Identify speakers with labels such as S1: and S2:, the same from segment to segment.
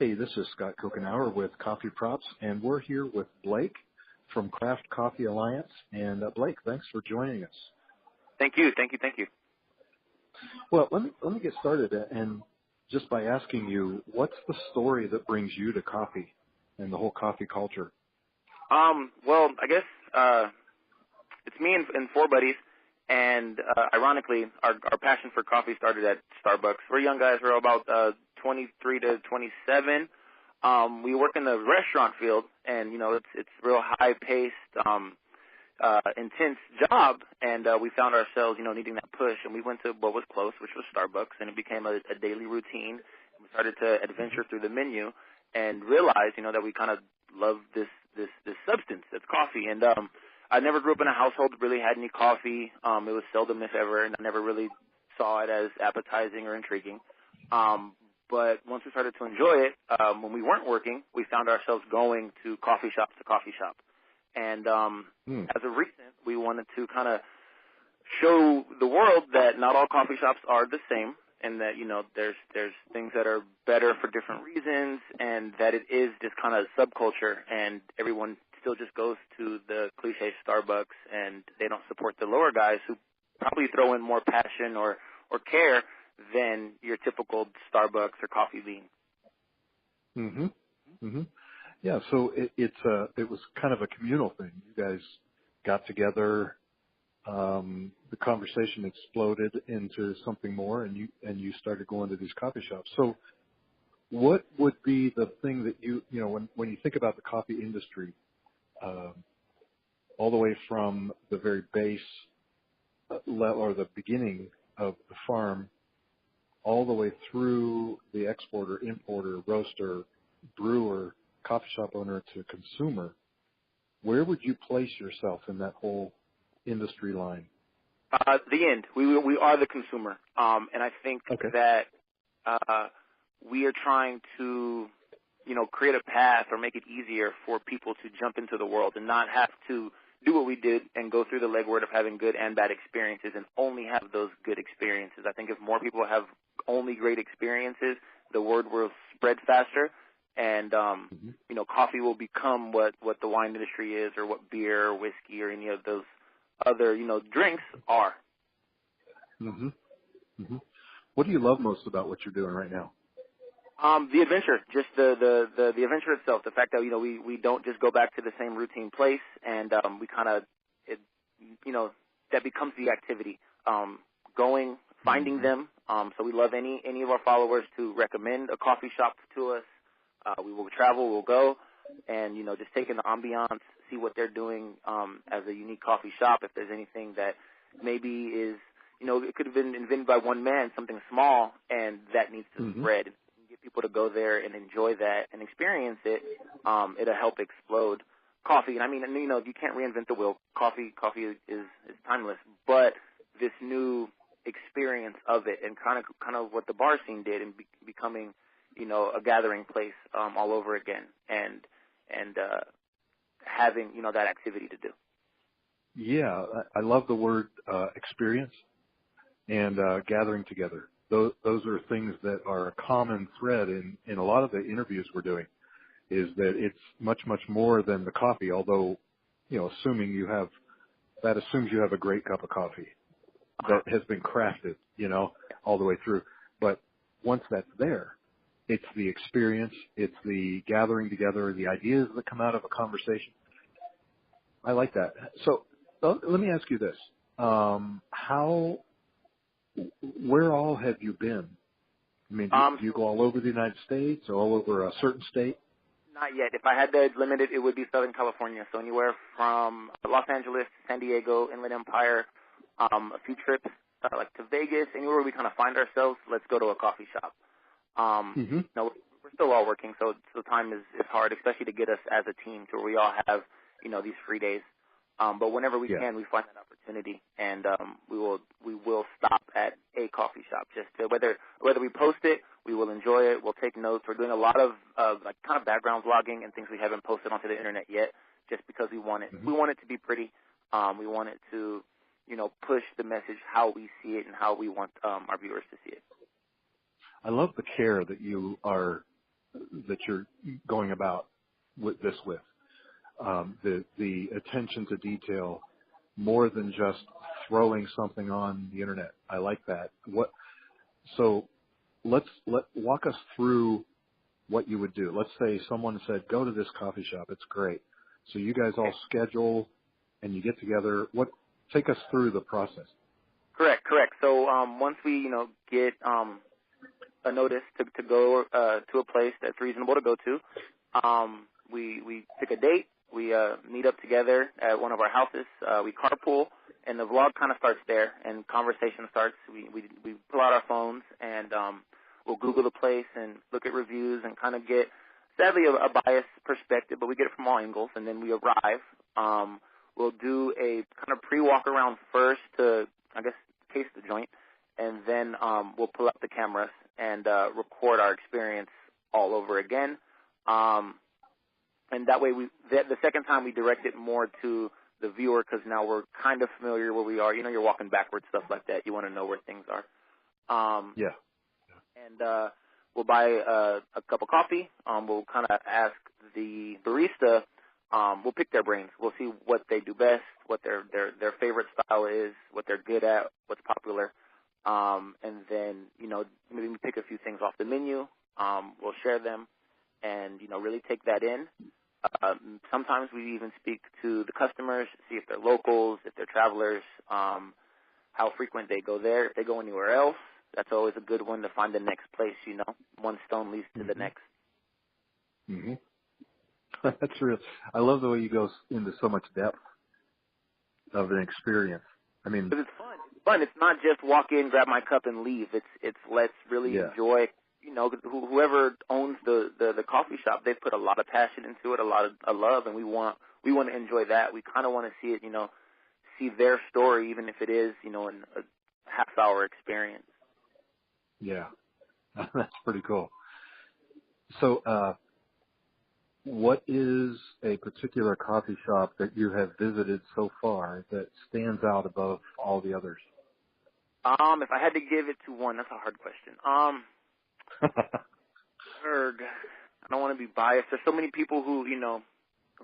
S1: Hey, this is Scott Kokenauer with Coffeeprops, and we're here with Blake from Craft Coffee Alliance. And Blake, thanks for joining us.
S2: Thank you, thank you, thank you.
S1: Well, let me get started, and just by asking you, what's the story that brings you to coffee and the whole coffee culture?
S2: Well, I guess it's me and four buddies, and ironically, our passion for coffee started at Starbucks. We're young guys. We're about 23 to 27. We work in the restaurant field, and it's real high-paced, intense job, and we found ourselves needing that push, and we went to what was close, which was Starbucks, and it became a daily routine. We started to adventure through the menu and realized that we kind of love this substance that's coffee. And I never grew up in a household that really had any coffee. It was seldom, if ever, and I never really saw it as appetizing or intriguing. But once we started to enjoy it, when we weren't working, we found ourselves going to coffee shop to coffee shop. And as of recent, we wanted to kind of show the world that not all coffee shops are the same, and that there's things that are better for different reasons, and that it is this kind of subculture, and everyone still just goes to the cliche Starbucks, and they don't support the lower guys who probably throw in more passion or care than your typical Starbucks or Coffee Bean.
S1: Yeah, so it was kind of a communal thing. You guys got together. The conversation exploded into something more, and you started going to these coffee shops. So, what would be the thing that when you think about the coffee industry, all the way from the very base or the beginning of the farm, all the way through the exporter, importer, roaster, brewer, coffee shop owner to consumer, where would you place yourself in that whole industry line?
S2: The end. We are the consumer, and I think that we are trying to, create a path or make it easier for people to jump into the world and not have to do what we did and go through the legwork of having good and bad experiences and only have those good experiences. I think if more people have only great experiences, the word will spread faster, and coffee will become what the wine industry is, or what beer or whiskey or any of those other drinks are.
S1: What do you love most about what you're doing right now?
S2: The adventure, just the adventure itself. The fact that we don't just go back to the same routine place, and we kind of that becomes the activity. Going, finding them. So we love any of our followers to recommend a coffee shop to us. We will travel, we'll go, and just take in the ambiance, see what they're doing as a unique coffee shop. If there's anything that maybe is it could have been invented by one man, something small, and that needs to spread. Get people to go there and enjoy that and experience it. It'll help explode coffee. And I mean, you can't reinvent the wheel. Coffee is timeless. But this new experience of it, and kind of what the bar scene did, and becoming a gathering place all over again, and having that activity to do. Yeah,
S1: I love the word experience and gathering together. Those are things that are a common thread in a lot of the interviews we're doing, is that it's much more than the coffee, although assumes you have a great cup of coffee that has been crafted all the way through. But once that's there, it's the experience, it's the gathering together, the ideas that come out of a conversation. I like that. So let me ask you this. Where all have you been? I mean, do you go all over the United States or all over a certain state?
S2: Not yet. If I had to limit it, it would be Southern California. So anywhere from Los Angeles, San Diego, Inland Empire, a few trips like to Vegas, anywhere where we kind of find ourselves, let's go to a coffee shop. We're still all working, so time is hard, especially to get us as a team to where we all have, these free days. But whenever we can, we find that opportunity, and we will stop at a coffee shop. Just to, whether we post it, we will enjoy it. We'll take notes. We're doing a lot of like kind of background vlogging and things we haven't posted onto the internet yet, just because we want it. We want it to be pretty. We want it to, push the message how we see it and how we want our viewers to see it.
S1: I love the care that you are that you're going about with this with. The attention to detail, more than just throwing something on the internet. I like that. So walk us through what you would do. Let's say someone said, go to this coffee shop. It's great. So you guys all schedule and you get together. Take us through the process.
S2: Correct. So once we, get a notice to go to a place that's reasonable to go to, we pick a date. We meet up together at one of our houses. We carpool, and the vlog kind of starts there, and conversation starts. We pull out our phones, and we'll Google the place and look at reviews and kind of get, sadly, a biased perspective, but we get it from all angles, and then we arrive. We'll do a kind of pre-walk around first to, I guess, taste the joint, and then we'll pull up the cameras and record our experience all over again. And that way, the second time we direct it more to the viewer, because now we're kind of familiar where we are. You're walking backwards, stuff like that. You want to know where things are.
S1: Yeah.
S2: And we'll buy a cup of coffee. We'll kind of ask the barista. We'll pick their brains. We'll see what they do best, what their favorite style is, what they're good at, what's popular. And then, maybe we pick a few things off the menu. We'll share them and, really take that in. Sometimes we even speak to the customers, see if they're locals, if they're travelers, how frequent they go there. If they go anywhere else, that's always a good one to find the next place, One stone leads to the next.
S1: Mm-hmm. That's real. I love the way you go into so much depth of an experience. I mean,
S2: but it's fun. It's fun. It's not just walk in, grab my cup, and leave. It's let's really enjoy. Whoever owns the coffee shop, they've put a lot of passion into it, a lot of love, and we want to enjoy that. We kind of want to see it, see their story, even if it is, in a half-hour experience.
S1: Yeah, that's pretty cool. So, what is a particular coffee shop that you have visited so far that stands out above all the others?
S2: If I had to give it to one, that's a hard question. Erg. I don't want to be biased. There's so many people who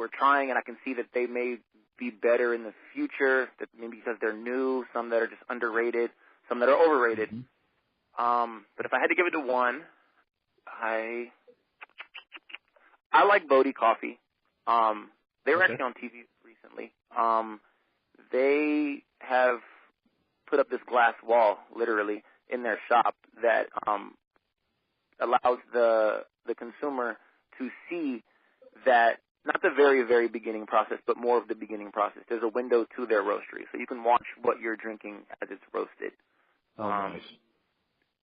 S2: are trying, and I can see that they may be better in the future, that maybe because they're new, some that are just underrated, some that are overrated. Mm-hmm. But if I had to give it to one, I like Bodhi Coffee. They were actually on TV recently. They have put up this glass wall, literally, in their shop that allows the consumer to see that, not the very, very beginning process, but more of the beginning process. There's a window to their roastery, so you can watch what you're drinking as it's roasted.
S1: Oh, nice.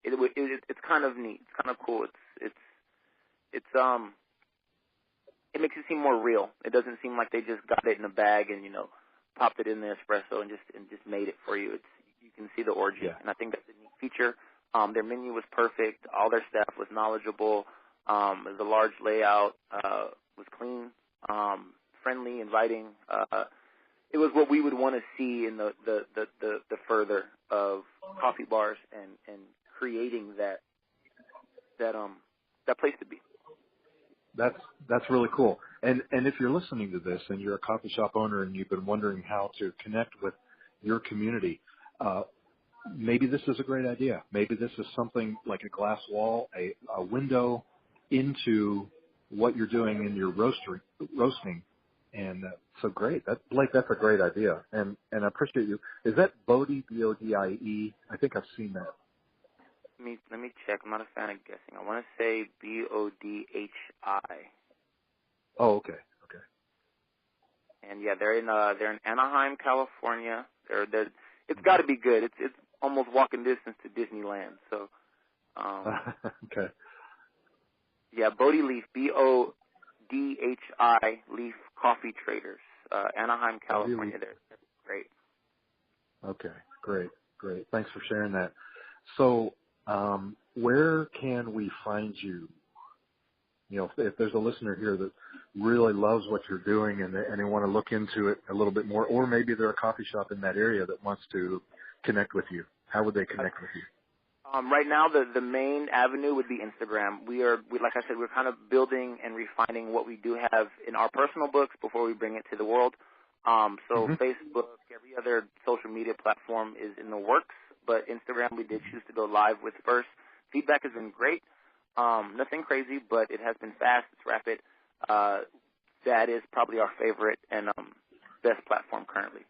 S2: It's kind of neat. It's kind of cool. It makes it seem more real. It doesn't seem like they just got it in a bag and popped it in the espresso and just made it for you. You can see the origin, and I think that's a neat feature. Their menu was perfect. All their staff was knowledgeable. It was a large layout. Was clean, friendly, inviting. It was what we would want to see in the further of coffee bars and creating that place to be.
S1: That's really cool. And if you're listening to this and you're a coffee shop owner and you've been wondering how to connect with your community, maybe this is a great idea. Maybe this is something like a glass wall, a window into what you're doing in your roasting. And so great. Blake, that's a great idea. And I appreciate you. Is that Bodhi, B-O-D-I-E? I think I've seen that.
S2: Let me check. I'm not a fan of guessing. I want to say B-O-D-H-I.
S1: Oh, okay.
S2: And yeah, they're in Anaheim, California. It's got to be good. It's almost walking distance to Disneyland. So,
S1: okay.
S2: Yeah, Bodhi Leaf, B-O-D-H-I, Leaf Coffee Traders, Anaheim, California. They're great.
S1: Okay, great. Thanks for sharing that. So, where can we find you? If there's a listener here that really loves what you're doing and they want to look into it a little bit more, or maybe they're a coffee shop in that area that wants to connect with you, how would they connect with you?
S2: Right now, the main avenue would be Instagram. Like I said, we're kind of building and refining what we do have in our personal books before we bring it to the world. So Facebook, every other social media platform is in the works, but Instagram we did choose to go live with first. Feedback has been great. Nothing crazy, but it has been fast. It's rapid. That is probably our favorite and best platform currently.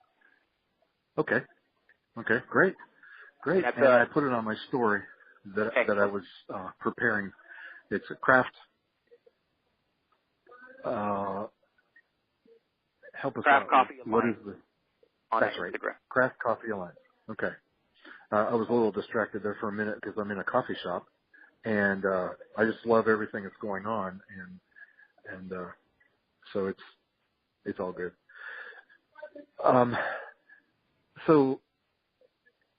S1: Okay. Great. And I put it on my story that I was preparing. It's a craft. Help us
S2: Craft
S1: out.
S2: Coffee
S1: What
S2: Alliance.
S1: is the?
S2: That's
S1: right.
S2: Instagram.
S1: Craft Coffee Alliance. Okay. I was a little distracted there for a minute because I'm in a coffee shop, and I just love everything that's going on, and so it's all good. So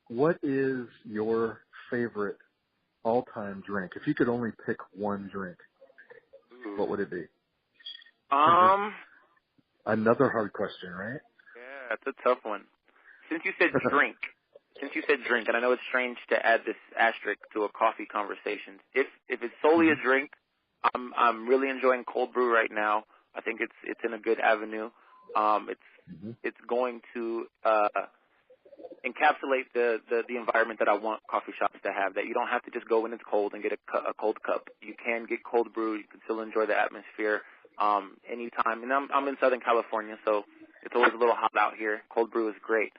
S1: what is your favorite all-time drink? If you could only pick one drink, what would it be? Another hard question, right?
S2: Yeah, that's a tough one. Since you said drink, and I know it's strange to add this asterisk to a coffee conversation. If it's solely a drink, I'm really enjoying cold brew right now. I think it's in a good avenue. It's going to encapsulate the environment that I want coffee shops to have. That you don't have to just go when it's cold and get a cold cup. You can get cold brew. You can still enjoy the atmosphere anytime. And I'm in Southern California, so it's always a little hot out here. Cold brew is great.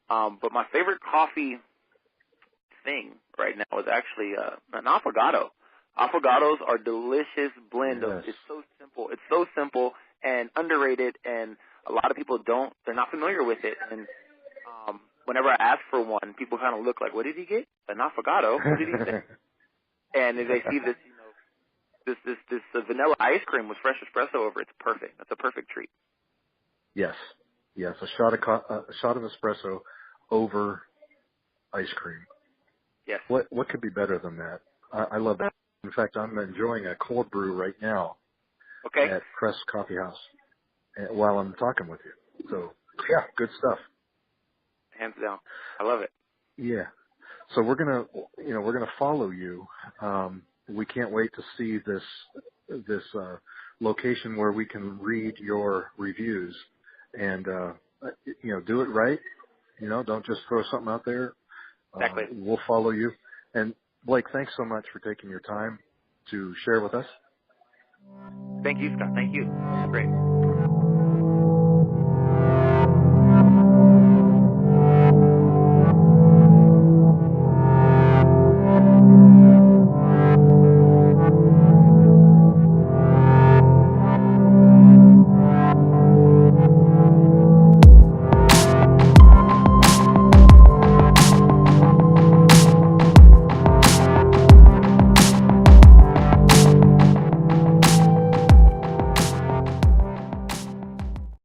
S2: But my favorite coffee thing right now is actually an affogato. Affogatos are delicious blend of. It's so simple. It's so simple and underrated, and a lot of people they're not familiar with it. And whenever I ask for one, people kind of look like, "What did he get? An affogato? What did he say?" And if they see this, this vanilla ice cream with fresh espresso over, it's perfect. That's a perfect treat.
S1: Yes, a shot of espresso over ice cream.
S2: Yes.
S1: What could be better than that? I love that. In fact, I'm enjoying a cold brew right now.
S2: Okay.
S1: At Press Coffee House while I'm talking with you. So yeah, good stuff.
S2: Hands down, I love it.
S1: Yeah. So we're gonna follow you. We can't wait to see this location where we can read your reviews and do it right. Don't just throw something out there.
S2: Exactly.
S1: We'll follow you. And Blake, thanks so much for taking your time to share with us.
S2: Thank you, Scott. Thank you. Great.